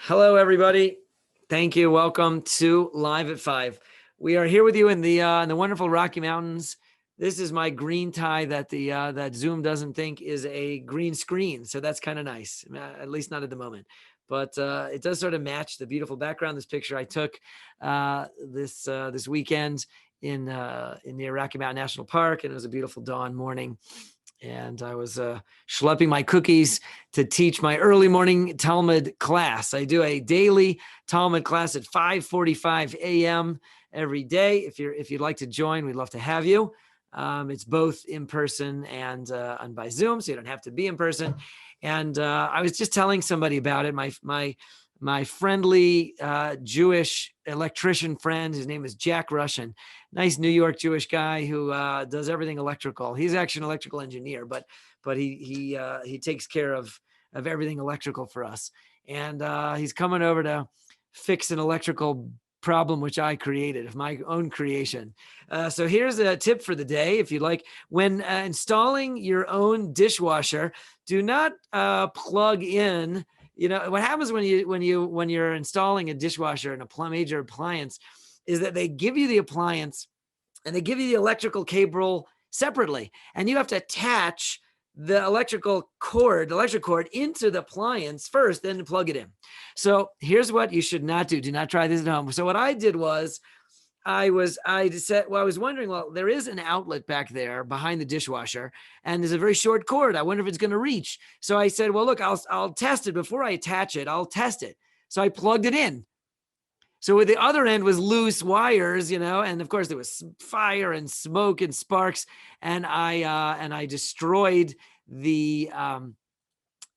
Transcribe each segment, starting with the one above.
Hello, everybody. Thank you. Welcome to Live at 5. We are here with you in the wonderful Rocky Mountains. This is my green tie that that Zoom doesn't think is a green screen, so that's kind of nice. At least not at the moment, but it does sort of match the beautiful background. This picture I took this weekend in near Rocky Mountain National Park, and it was a beautiful dawn morning. And I was schlepping my cookies to teach my early morning Talmud class. I do a daily Talmud class at 5:45 a.m. every day. If you'd like to join, we'd love to have you. It's both in person and by Zoom, so you don't have to be in person. And I was just telling somebody about it. My friendly Jewish electrician friend, his name is Jack Russian, nice New York Jewish guy who does everything electrical. He's actually an electrical engineer, but he takes care of everything electrical for us. And he's coming over to fix an electrical problem which I created, of my own creation. So here's a tip for the day. If you'd like, when installing your own dishwasher, do not plug in. You know what happens when you're installing a dishwasher and a major appliance is that they give you the appliance and they give you the electrical cable separately, and you have to attach the electric cord into the appliance first, then plug it in. So here's what you should not do. Do not try this at home. So what I did was I was wondering, well, there is an outlet back there behind the dishwasher, and there's a very short cord. I wonder if it's going to reach. So I said, well, look, I'll test it before I attach it. I'll test it. So I plugged it in. So with the other end was loose wires, and of course there was fire and smoke and sparks, and I destroyed the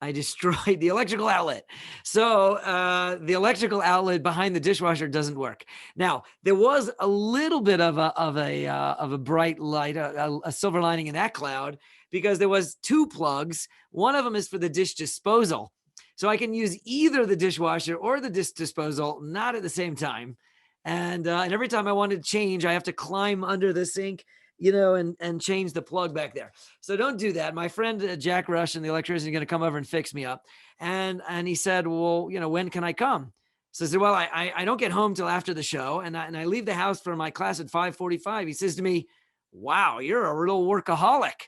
electrical outlet. So the electrical outlet behind the dishwasher doesn't work. Now, there was a little bit of a bright light, a silver lining in that cloud, because there was two plugs. One of them is for the dish disposal. So I can use either the dishwasher or the dish disposal, not at the same time. And every time I want to change, I have to climb under the sink, and change the plug back there. So don't do that. My friend Jack Russian, the electrician, is going to come over and fix me up. And he said, well, when can I come? So I said, well, I don't get home till after the show, and I leave the house for my class at 5:45. He says to me, wow, you're a real workaholic.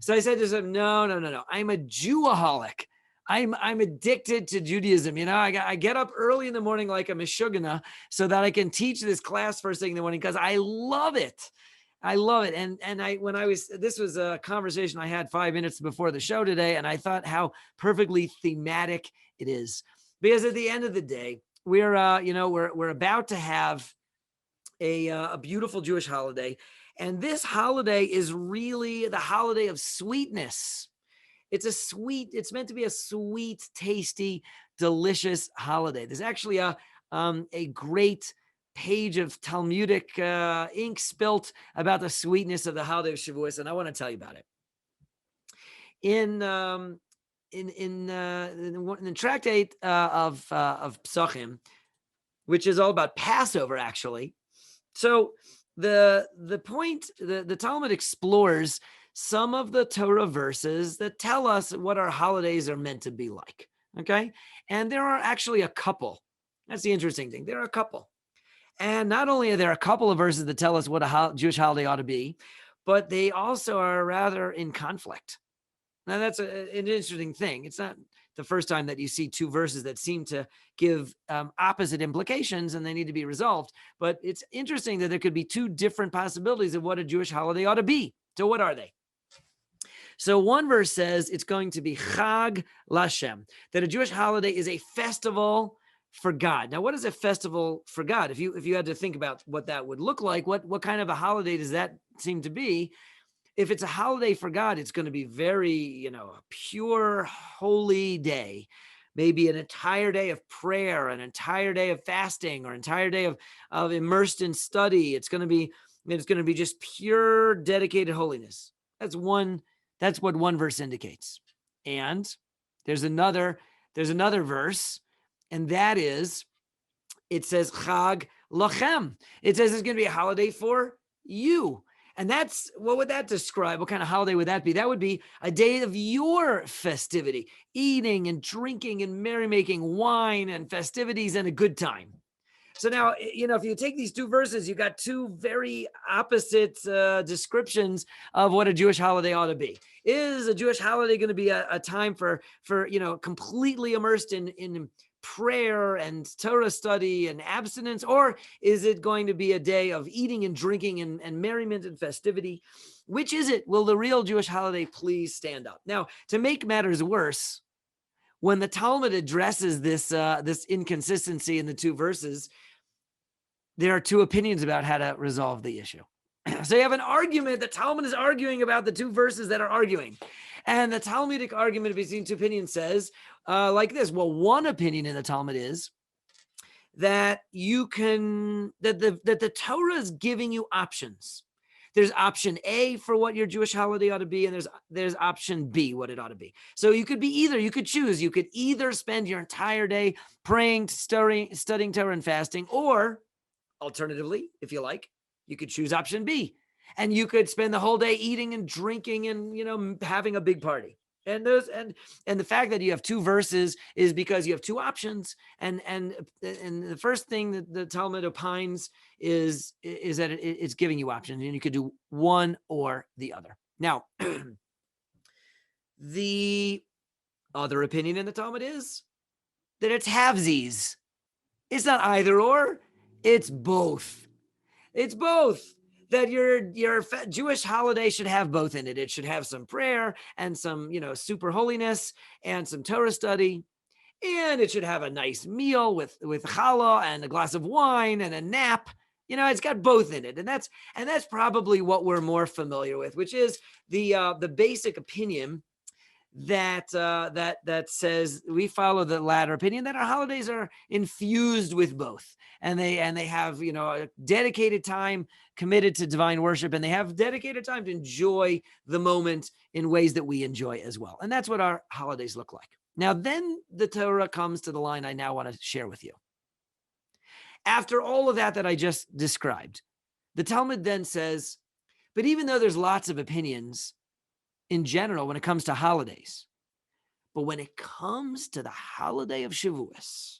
So I said to him, no. I'm a Jewaholic. I'm addicted to Judaism. I get up early in the morning like a meshugana so that I can teach this class first thing in the morning because I love it. I love it. And this was a conversation I had 5 minutes before the show today, and I thought how perfectly thematic it is. Because at the end of the day, we're about to have a beautiful Jewish holiday, and this holiday is really the holiday of sweetness. It's meant to be a sweet, tasty, delicious holiday. There's actually a great page of Talmudic ink spilt about the sweetness of the holiday of Shavuos, and I want to tell you about it. In the tractate of Psachim, which is all about Passover, actually. So the Talmud explores some of the Torah verses that tell us what our holidays are meant to be like. Okay, and there are actually a couple. That's the interesting thing. There are a couple. And not only are there a couple of verses that tell us what a Jewish holiday ought to be, but they also are rather in conflict. Now, that's an interesting thing. It's not the first time that you see two verses that seem to give opposite implications and they need to be resolved. But it's interesting that there could be two different possibilities of what a Jewish holiday ought to be. So what are they? So one verse says it's going to be Chag Lashem, that a Jewish holiday is a festival for God. Now, what is a festival for God? If you had to think about what that would look like, what kind of a holiday does that seem to be? If it's a holiday for God, it's going to be very, a pure, holy day. Maybe an entire day of prayer, an entire day of fasting, or an entire day of immersed in study. It's going to be just pure, dedicated holiness. That's what one verse indicates. And there's another verse, and that is, it says Chag Lachem. It says it's going to be a holiday for you. And that's, what would that describe? What kind of holiday would that be? That would be a day of your festivity, eating and drinking and merrymaking, wine and festivities and a good time. So now, if you take these two verses, you got two very opposite descriptions of what a Jewish holiday ought to be. Is a Jewish holiday going to be a time for completely immersed in prayer and Torah study and abstinence, or is it going to be a day of eating and drinking and merriment and festivity? Which is it? Will the real Jewish holiday please stand up? Now, to make matters worse, when the Talmud addresses this inconsistency in the two verses, there are two opinions about how to resolve the issue. So you have an argument. The Talmud is arguing about the two verses that are arguing. And the Talmudic argument between two opinions says like this. Well, one opinion in the Talmud is that the Torah is giving you options. There's option A for what your Jewish holiday ought to be, and there's option B, what it ought to be. So you could be either. You could choose. You could either spend your entire day praying, studying Torah and fasting, or alternatively, if you like, you could choose option B, and you could spend the whole day eating and drinking and having a big party. And the fact that you have two verses is because you have two options. And the first thing that the Talmud opines is that it's giving you options, and you could do one or the other. Now, the other opinion in the Talmud is that it's halvesies. It's not either or. It's both. It's both. That your Jewish holiday should have both in it. It should have some prayer and some, super holiness and some Torah study. And it should have a nice meal with challah and a glass of wine and a nap. It's got both in it. And that's probably what we're more familiar with, which is the basic opinion that says we follow the latter opinion, that our holidays are infused with both, and they have a dedicated time committed to divine worship, and they have dedicated time to enjoy the moment in ways that we enjoy as well. And that's what our holidays look like. Now, then the Torah comes to the line I now want to share with you. After all of that I just described, the Talmud then says, but even though there's lots of opinions in general when it comes to holidays, but when it comes to the holiday of Shavuos,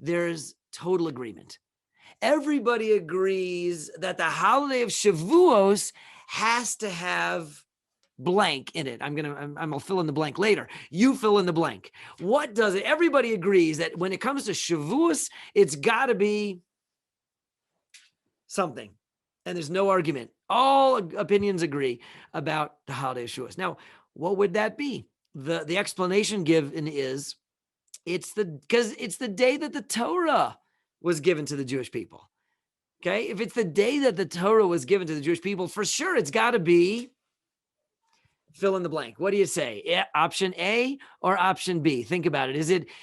there's total agreement. Everybody agrees that the holiday of Shavuos has to have blank in it. I'm gonna fill in the blank later. You fill in the blank. What does it? Everybody agrees that when it comes to Shavuos, it's got to be something. And there's no argument. All opinions agree about the holiday of Shavuos. Now, what would that be? The explanation given is because it's the day that the Torah was given to the Jewish people. Okay, if it's the day that the Torah was given to the Jewish people, for sure it's got to be fill in the blank. What do you say? Yeah, option A or option B? Think about it.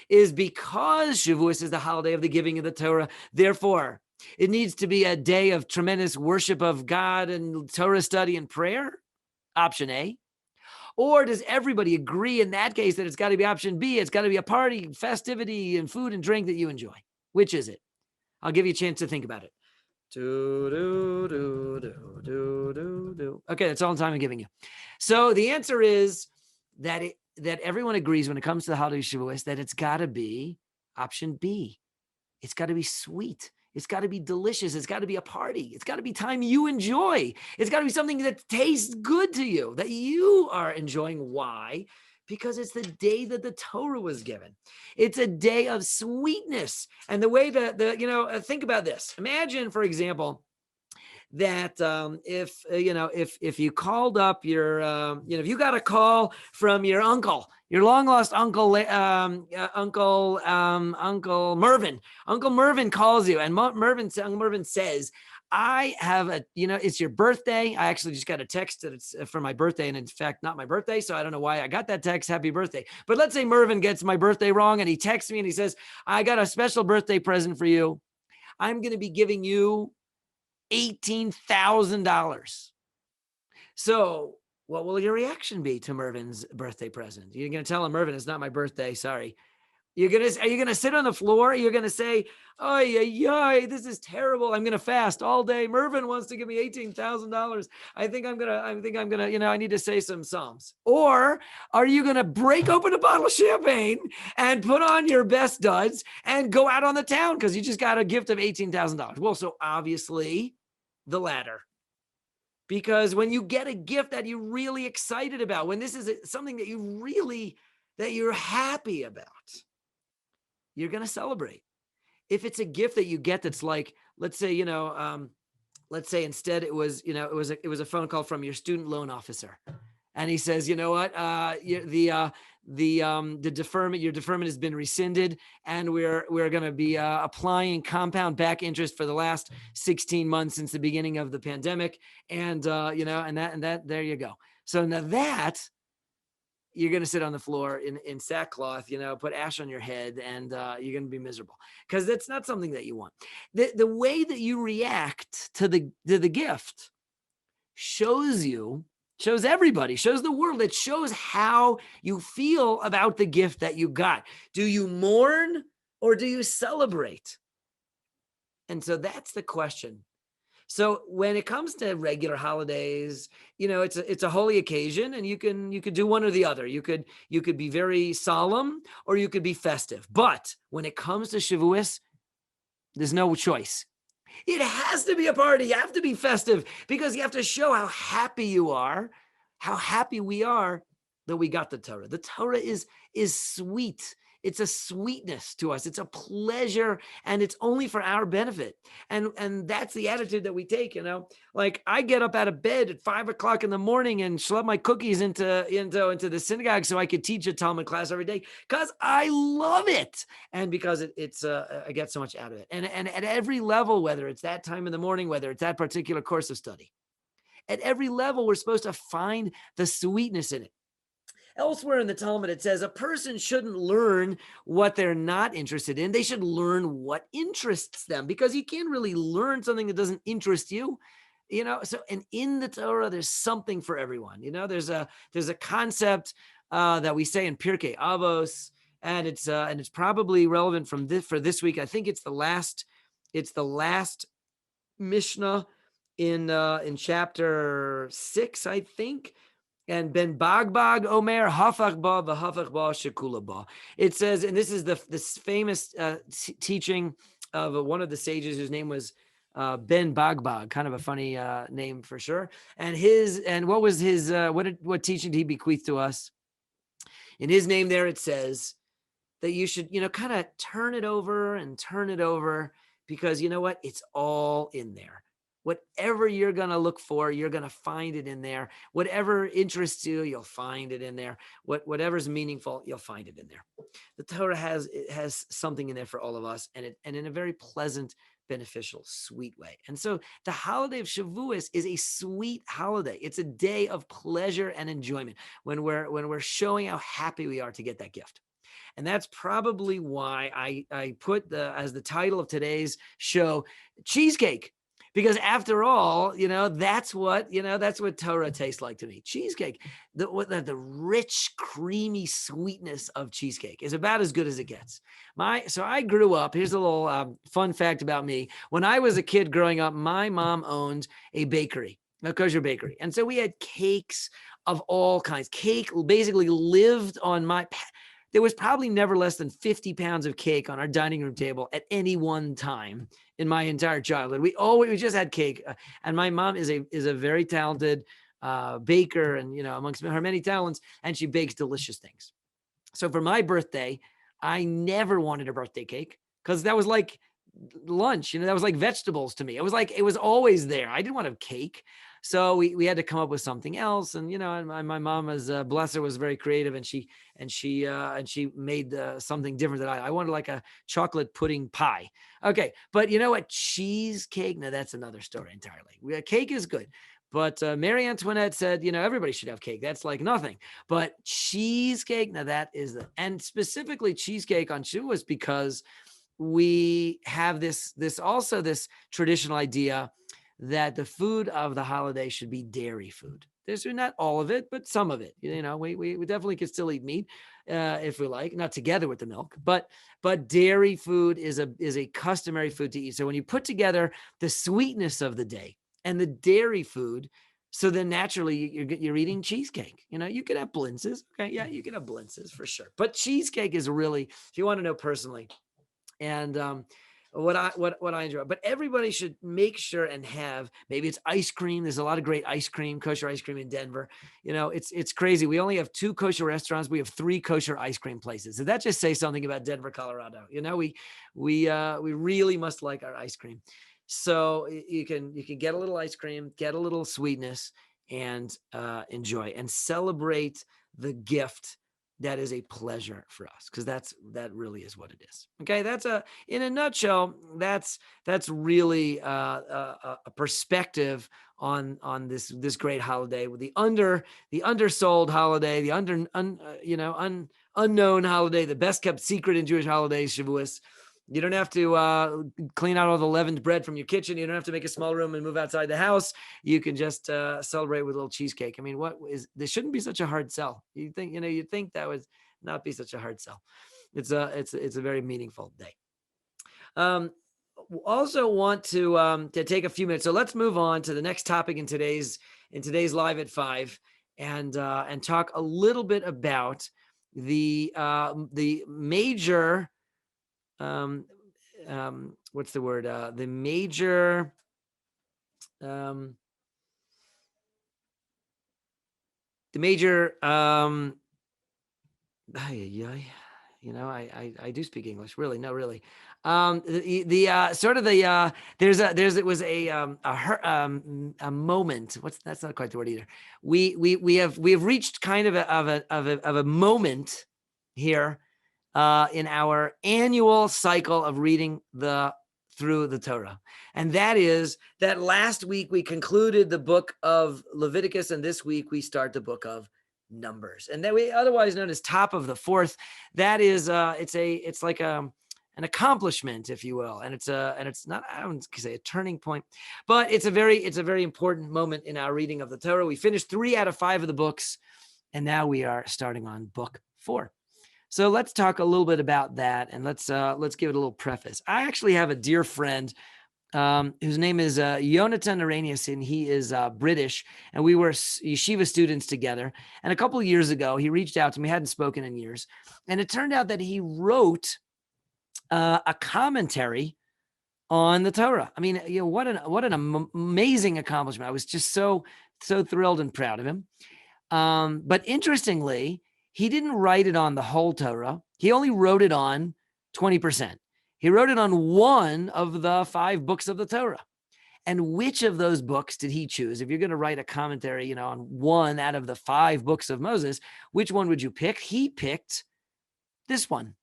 Is because Shavuos is the holiday of the giving of the Torah, therefore it needs to be a day of tremendous worship of God and Torah study and prayer? Option A. Or does everybody agree in that case that it's got to be option B? It's got to be a party, festivity, and food and drink that you enjoy. Which is it? I'll give you a chance to think about it. Okay, that's all the time I'm giving you. So the answer is that everyone agrees when it comes to the holiday of Shavuos that it's got to be option B. It's got to be sweet. It's got to be delicious. It's got to be a party. It's got to be time you enjoy. It's got to be something that tastes good to you, that you are enjoying. Why? Because it's the day that the Torah was given. It's a day of sweetness. And the way that think about this. Imagine, for example, that if you called up your if you got a call from your uncle, your long lost uncle, Uncle Mervin. Uncle Mervin calls you, and Uncle Mervin says, I have it's your birthday. I actually just got a text that it's for my birthday, and in fact, not my birthday. So I don't know why I got that text. Happy birthday. But let's say Mervin gets my birthday wrong, and he texts me and he says, I got a special birthday present for you. I'm going to be giving you $18,000. So what will your reaction be to Mervin's birthday present? You're going to tell him, Mervin, it's not my birthday. Sorry. Are you gonna sit on the floor? You're gonna say, "Oh yeah, this is terrible. I'm gonna fast all day. Mervin wants to give me $18,000. I think I'm gonna, I need to say some psalms." Or are you gonna break open a bottle of champagne and put on your best duds and go out on the town because you just got a gift of $18,000? Well, so obviously, the latter. Because when you get a gift that you're really excited about, when this is something that you're happy about, you're going to celebrate. If it's a gift that you get that's like, let's say, let's say instead it was a phone call from your student loan officer, and he says, you know what, the deferment, your deferment has been rescinded, and we're going to be applying compound back interest for the last 16 months since the beginning of the pandemic, and and that there you go. So now that you're going to sit on the floor in sackcloth, put ash on your head, and you're going to be miserable because that's not something that you want. The way that you react to the gift shows everybody, shows the world. It shows how you feel about the gift that you got. Do you mourn or do you celebrate? And so that's the question. So when it comes to regular holidays, it's a holy occasion, and you could do one or the other. You could be very solemn or you could be festive. But when it comes to Shavuos, there's no choice. It has to be a party. You have to be festive because you have to show how happy you are, how happy we are that we got the Torah. The Torah is sweet. It's a sweetness to us. It's a pleasure, and it's only for our benefit. And that's the attitude that we take, Like I get up out of bed at 5 o'clock in the morning and schlep my cookies into the synagogue so I could teach a Talmud class every day because I love it. And because I get so much out of it. And at every level, whether it's that time in the morning, whether it's that particular course of study, at every level, we're supposed to find the sweetness in it. Elsewhere in the Talmud, it says a person shouldn't learn what they're not interested in. They should learn what interests them, because you can't really learn something that doesn't interest you. So, and in the Torah, there's something for everyone. There's a concept that we say in Pirkei Avos, and it's probably relevant for this week. I think it's the last Mishnah in chapter 6, I think. And Ben Bagbag Omer Hafach Ba v'Hafach Ba Shekula Ba. It says, and this is this famous teaching of one of the sages whose name was Ben Bagbag, kind of a funny name for sure. And what was his what teaching did he bequeath to us? In his name there, it says that you should kind of turn it over, because you know what? It's all in there. Whatever you're going to look for, you're going to find it in there. Whatever interests you, you'll find it in there. Whatever's meaningful, you'll find it in there. The Torah has something in there for all of us, and in a very pleasant, beneficial, sweet way. And so the holiday of Shavuos is a sweet holiday. It's a day of pleasure and enjoyment when we're showing how happy we are to get that gift. And that's probably why I put as the title of today's show, cheesecake. Because after all, that's what Torah tastes like to me. Cheesecake, the rich, creamy sweetness of cheesecake is about as good as it gets. So I grew up. Here's a little fun fact about me. When I was a kid growing up, my mom owned a bakery, a kosher bakery. And so we had cakes of all kinds. Cake basically lived on there was probably never less than 50 pounds of cake on our dining room table at any one time in my entire childhood. We just had cake. And my mom is a very talented baker, and, amongst her many talents, and she bakes delicious things. So for my birthday, I never wanted a birthday cake because that was like lunch, that was like vegetables to me. It was always there. I didn't want a cake. So we had to come up with something else, and and my mom, as bless her, was very creative, and she made something different that I wanted, like a chocolate pudding pie. Okay, but you know what? Cheesecake. Now that's another story entirely. Cake is good, but Marie Antoinette said, everybody should have cake. That's like nothing. But cheesecake. Now that is and specifically cheesecake on Shavuos, because we have this traditional idea that the food of the holiday should be dairy food. There's not all of it, but some of it. We definitely can still eat meat if we like, not together with the milk. But dairy food is a customary food to eat. So when you put together the sweetness of the day and the dairy food, so then naturally you're eating cheesecake. You could have blintzes. Okay, yeah, you can have blintzes for sure. But cheesecake is really, if you want to know personally, and what I enjoy. But everybody should make sure and have, maybe it's ice cream. There's a lot of great ice cream, kosher ice cream in Denver. It's crazy. We only have 2 kosher restaurants. We have 3 kosher ice cream places. So that just says something about Denver, Colorado. We really must like our ice cream. So you can get a little ice cream, get a little sweetness, and enjoy and celebrate the gift that is a pleasure for us, because that really is what it is. Okay, that's in a nutshell. That's really a perspective on this great holiday, with the undersold holiday, the unknown holiday, the best kept secret in Jewish holidays, Shavuos. You don't have to clean out all the leavened bread from your kitchen. You don't have to make a small room and move outside the house. You can just celebrate with a little cheesecake. I mean, there shouldn't be such a hard sell. You'd think that would not be such a hard sell. It's a very meaningful day. Also want to take a few minutes. So let's move on to the next topic in today's Live at 5, and talk a little bit about the major what's the word? The major I do speak English. Really? No, really. A moment. That's not quite the word either. We have reached kind of a moment here in our annual cycle of reading through the Torah. And that is that last week we concluded the book of Leviticus, and this week we start the book of Numbers, and that we otherwise known as top of the fourth. That is it's like an accomplishment, if you will, and it's not, I don't say a turning point, but it's a very important moment in our reading of the Torah. We finished 3 out of 5 of the books, and now we are starting on book 4. So let's talk a little bit about that, and let's give it a little preface. I actually have a dear friend whose name is Yonatan Arrhenius, and he is British, and we were yeshiva students together. And a couple of years ago, he reached out to me, hadn't spoken in years, and it turned out that he wrote a commentary on the Torah. I mean, what an amazing accomplishment! I was just so thrilled and proud of him. But interestingly, he didn't write it on the whole Torah. He only wrote it on 20%. He wrote it on one of the 5 books of the Torah. And which of those books did he choose? If you're going to write a commentary, on one out of the 5 books of Moses, which one would you pick? He picked this one,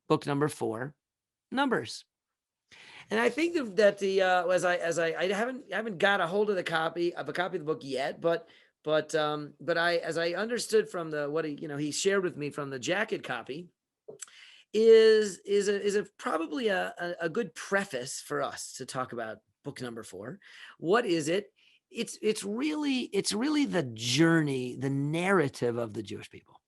book number 4, Numbers. And I think that I haven't got a hold of a copy of the book yet, but as I understood from what he shared with me from the jacket copy, is probably a good preface for us to talk about book number 4. What is it? It's really the journey, the narrative of the Jewish people.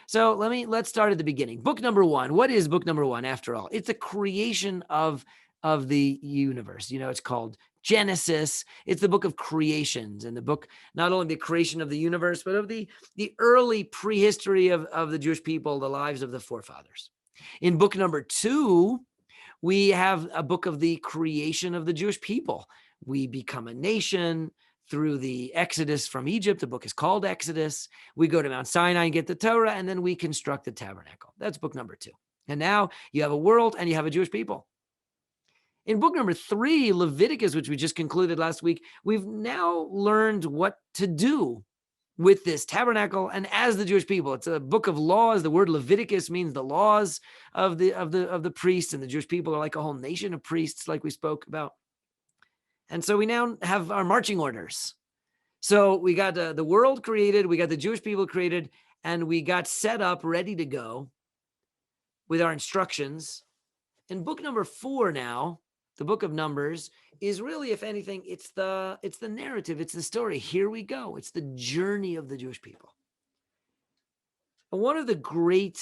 So let's start at the beginning. Book number 1. What is book number 1 after all? It's the creation of the universe. It's called Genesis. It's the book of creations, and the book, not only the creation of the universe, but of the early prehistory of the Jewish people, the lives of the forefathers. In book number 2, we have a book of the creation of the Jewish people. We become a nation through the Exodus from Egypt. The book is called Exodus. We go to Mount Sinai and get the Torah, and then we construct the tabernacle. That's book number 2. And now you have a world and you have a Jewish people. In book number 3, Leviticus, which we just concluded last week, we've now learned what to do with this tabernacle and as the Jewish people. It's a book of laws. The word Leviticus means the laws of the priests, and the Jewish people are like a whole nation of priests, like we spoke about. And so we now have our marching orders. So we got the world created, we got the Jewish people created, and we got set up, ready to go with our instructions. In book number 4 now, the book of Numbers is really, if anything, it's the narrative, it's the story. Here we go. It's the journey of the Jewish people. And one of the great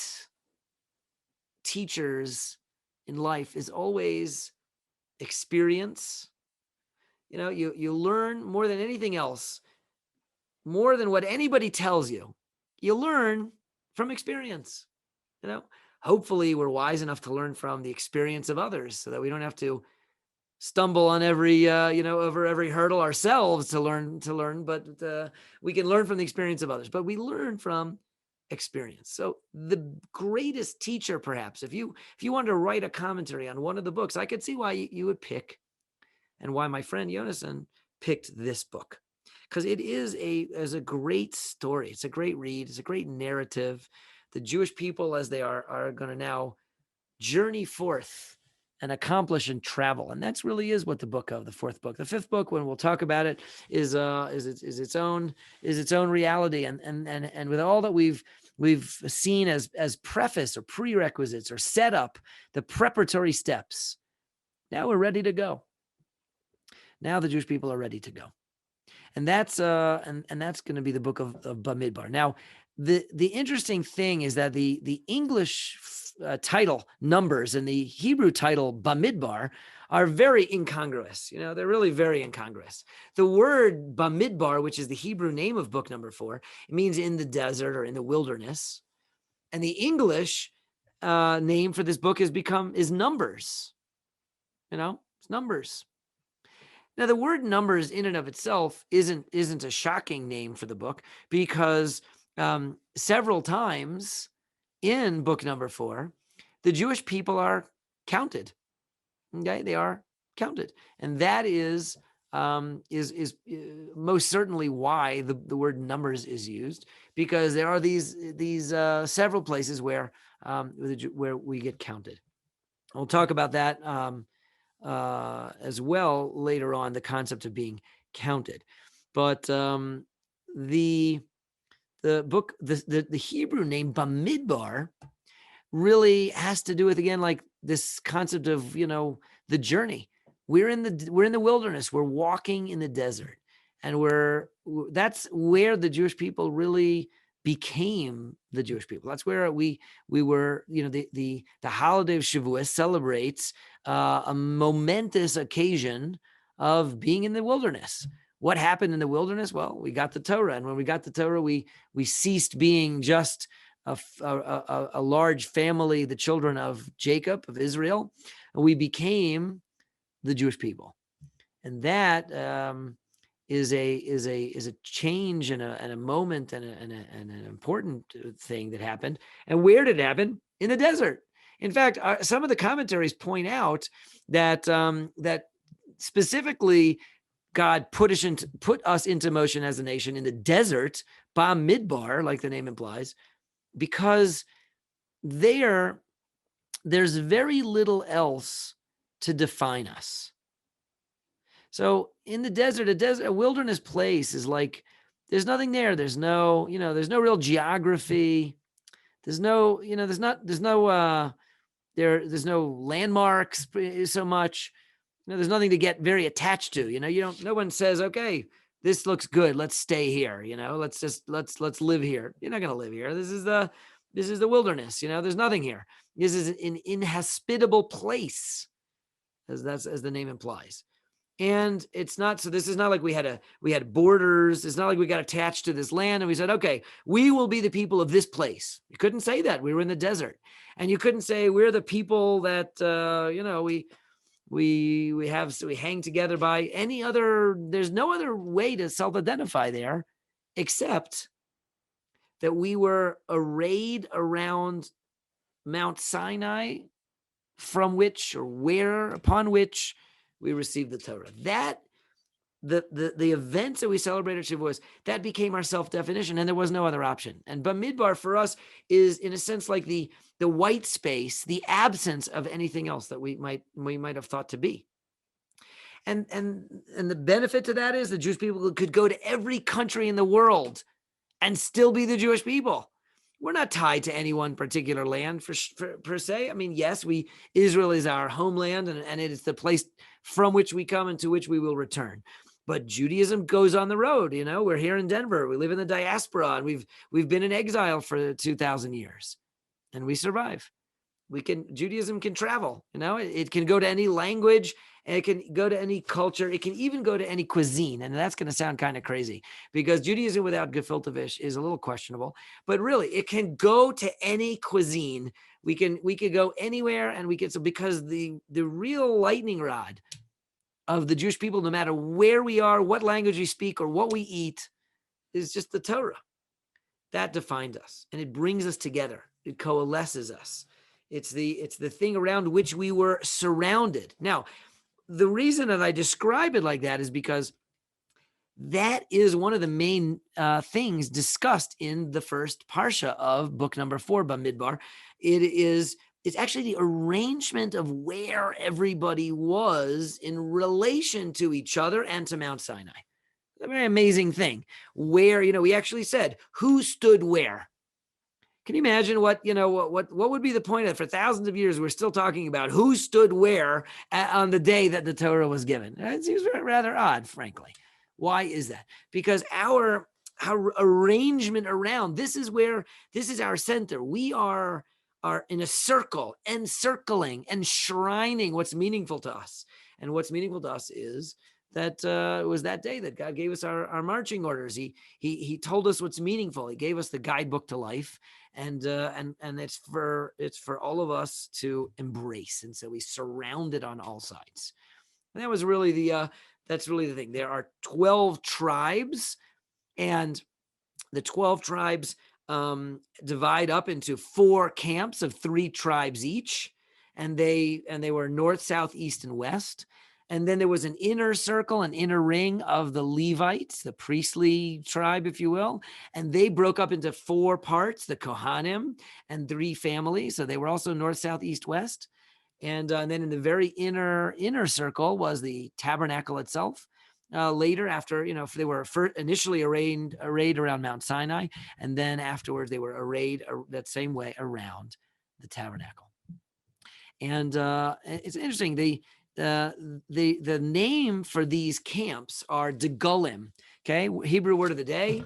teachers in life is always experience. You learn more than anything else, more than what anybody tells you. You learn from experience. Hopefully we're wise enough to learn from the experience of others so that we don't have to stumble on every over every hurdle ourselves to learn, but we can learn from the experience of others. But we learn from experience. So the greatest teacher, perhaps, if you wanted to write a commentary on one of the books, I could see why you would pick, and why my friend Yonason picked this book, because it is a great story. It's a great read. It's a great narrative. The Jewish people, as they are going to now journey forth and accomplish and travel, and that's really is what the fourth book, the fifth book, when we'll talk about it, is its own reality, and with all that we've seen as preface or prerequisites or set up, the preparatory steps. Now we're ready to go. Now the Jewish people are ready to go. And that's and that's going to be the book of Bamidbar. Now, the interesting thing is that the English title Numbers and the Hebrew title Bamidbar are very incongruous. They're really very incongruous. The word Bamidbar, which is the Hebrew name of book number 4, it means in the desert or in the wilderness. And the English name for this book is Numbers. It's Numbers. Now, the word Numbers in and of itself isn't a shocking name for the book, because several times in book number 4, the Jewish people are counted. Okay, they are counted, and that is most certainly why the word Numbers is used, because there are these several places where we get counted. We'll talk about that as well later on, the concept of being counted. But the book, the Hebrew name Bamidbar really has to do with, again, like this concept of the journey. We're in the wilderness. We're walking in the desert, and that's where the Jewish people really became the Jewish people. That's where we were. The holiday of Shavuos celebrates a momentous occasion of being in the wilderness. What happened in the wilderness? Well, we got the Torah, and when we got the Torah, we ceased being just a large family, the children of Jacob, of Israel, and we became the Jewish people. And that is a change and a moment and an important thing that happened. And where did it happen? In the desert. In fact, some of the commentaries point out that that specifically God put us into motion as a nation in the desert, Bamidbar, like the name implies, because there's very little else to define us. So in the desert, a wilderness place is like, there's nothing there. There's no real geography. There's no landmarks so much. There's nothing to get very attached to. No one says, okay, this looks good, let's stay here. Let's live here. You're not going to live here. This is the wilderness. There's nothing here. This is an inhospitable place, as the name implies. And it's not, so this is not like we had borders. It's not like we got attached to this land and we said, okay, we will be the people of this place. You couldn't say that. We were in the desert. And you couldn't say we're the people that, we hang together by any other. There's no other way to self-identify there, except that we were arrayed around Mount Sinai, from which, or upon which we received the Torah. That the events that we celebrated Shavuos, that became our self-definition, and there was no other option. And Bamidbar for us is, in a sense, like the white space, the absence of anything else that we might have thought to be. And the benefit to that is the Jewish people could go to every country in the world and still be the Jewish people. we're not tied to any one particular land per se. I mean, yes, Israel is our homeland, and it is the place from which we come and to which we will return. But Judaism goes on the road. We're here in Denver. We live in the diaspora, and we've been in exile for 2,000 years, and we survive. Judaism can travel. It can go to any language. It can go to any culture. It can even go to any cuisine. And that's going to sound kind of crazy because Judaism without gefilte fish is a little questionable. But really, it can go to any cuisine. We could go anywhere, and because the real lightning rod of the Jewish people, no matter where we are, what language we speak, or what we eat, is just the Torah. That defined us, and it brings us together. It coalesces us. It's the thing around which we were surrounded. Now, the reason that I describe it like that is because that is one of the main things discussed in the first parsha of book number 4, Bamidbar. It's actually the arrangement of where everybody was in relation to each other and to Mount Sinai. A very amazing thing where, we actually said who stood where. Can you imagine what would be the point of, for thousands of years, we're still talking about who stood where on the day that the Torah was given? It seems rather odd, frankly. Why is that? Because our arrangement around, this is our center. We are in a circle, encircling, enshrining what's meaningful to us. And what's meaningful to us is that it was that day that God gave us our marching orders. He told us what's meaningful. He gave us the guidebook to life, and it's for all of us to embrace. And so we surround it on all sides. And that was really that's really the thing. There are 12 tribes, and the 12 tribes divide up into 4 camps of 3 tribes each, and they were north, south, east, and west. And then there was an inner circle, an inner ring of the Levites, the priestly tribe, if you will. And they broke up into 4 parts, the Kohanim, and 3 families. So they were also north, south, east, west. And then in the very inner circle was the tabernacle itself. Later, after, they were initially arrayed around Mount Sinai. And then afterwards, they were arrayed that same way around the tabernacle. And it's interesting. The name for these camps are degulim. Okay, Hebrew word of the day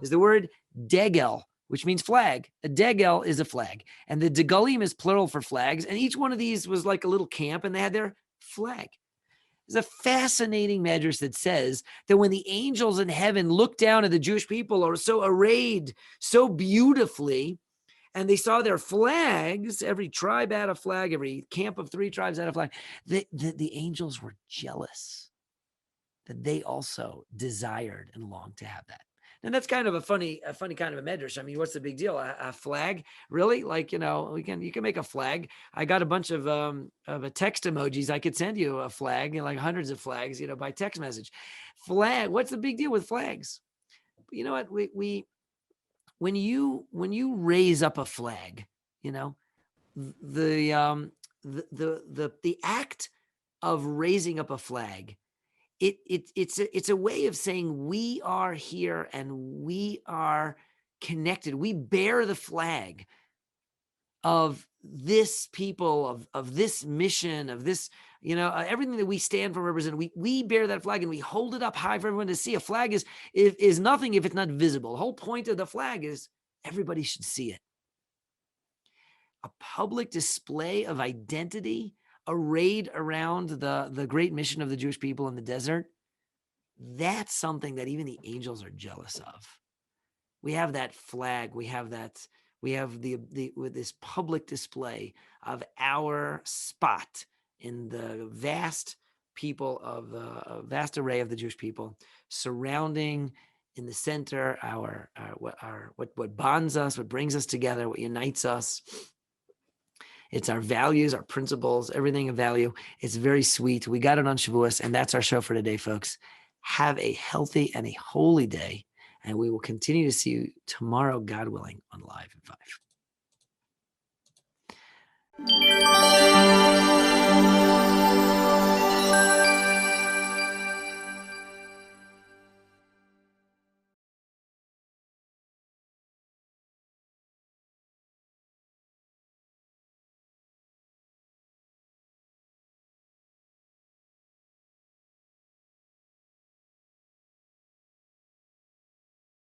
is the word degel, which means flag. A degel is a flag, and the degulim is plural for flags. And each one of these was like a little camp, and they had their flag. There's a fascinating medrash that says that when the angels in heaven look down at the Jewish people, are so arrayed so beautifully, and they saw their flags, every tribe had a flag, every camp of 3 tribes had a flag, the angels were jealous that they also desired and longed to have that. And that's kind of a funny kind of a medrash. I mean, what's the big deal? A flag? Really? Like, you can make a flag. I got a bunch of a text emojis. I could send you a flag, like hundreds of flags, by text message. Flag, what's the big deal with flags? But you know what? When you raise up a flag, the act of raising up a flag, it's a way of saying we are here and we are connected. We bear the flag of this people, of this mission, of this, everything that we stand for, represent. We bear that flag and we hold it up high for everyone to see. A flag is nothing if it's not visible. The whole point of the flag is everybody should see it. A public display of identity arrayed around the great mission of the Jewish people in the desert. That's something that even the angels are jealous of. We have that flag. We have this public display of our spot in the vast people of the vast array of the Jewish people, surrounding in the center what bonds us, what brings us together, what unites us. It's our values, our principles, everything of value. It's very sweet. We got it on Shavuos, and that's our show for today, folks. Have a healthy and a holy day, and we will continue to see you tomorrow, God willing, on Live at 5.